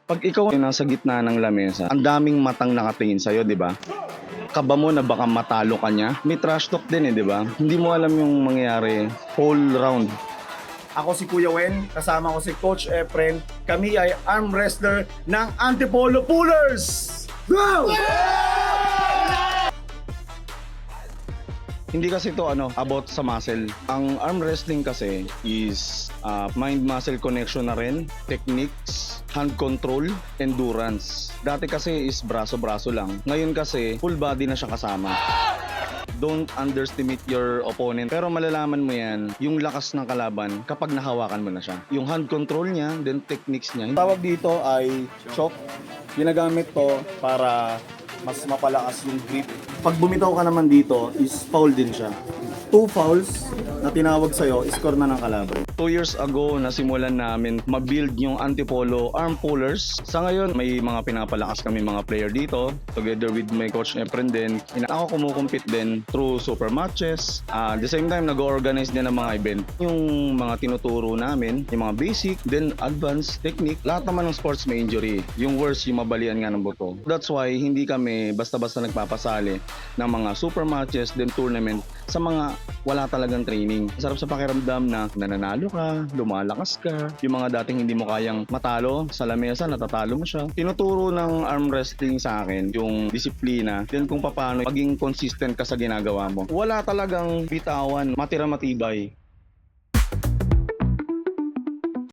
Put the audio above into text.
Pag ikaw ay nasa gitna ng lamesa, ang daming matang nakatingin sa'yo, di ba? Kaba mo na baka matalo ka niya. May trash talk din di ba? Hindi mo alam yung mangyayari whole round. Ako si Kuya Wen, kasama ko si Coach Efren. Kami ay arm wrestler ng Antipolo Pullers! Go! Hindi kasi ito about sa muscle. Ang arm wrestling kasi is mind-muscle connection na rin, techniques, hand control, endurance. Dati kasi is braso-braso lang. Ngayon kasi full body na siya kasama. Don't underestimate your opponent. Pero malalaman mo yan, yung lakas ng kalaban kapag nahawakan mo na siya. Yung hand control niya, then techniques niya. Tawag dito ay choke. Ginagamit to para mas mapalakas yung grip. Pag bumitaw ka naman dito, is foul din siya. 2 fouls na tinawag sa'yo, score na ng kalaban. 2 years ago, nasimulan namin ma-build yung Antipolo arm pullers. Sa ngayon, may mga pinapalakas kami mga player dito. Together with my coach Efren din. Ako kumukumpit din through super matches. At the same time, nag-organize din ng mga event. Yung mga tinuturo namin, yung mga basic, then advanced technique. Lahat naman ng sports may injury. Yung worst, yung mabalian nga ng buto. That's why, hindi kami basta-basta nagpapasali ng mga super matches, then tournament sa mga wala talagang training. Sarap sa pakiramdam na nananalo ka, lumalakas ka, yung mga dating hindi mo kayang matalo sa lamesa, natatalo mo siya. Tinuturo ng arm wrestling sa akin yung disiplina, then kung paano maging consistent ka sa ginagawa mo. Wala talagang bitawan, matira matibay.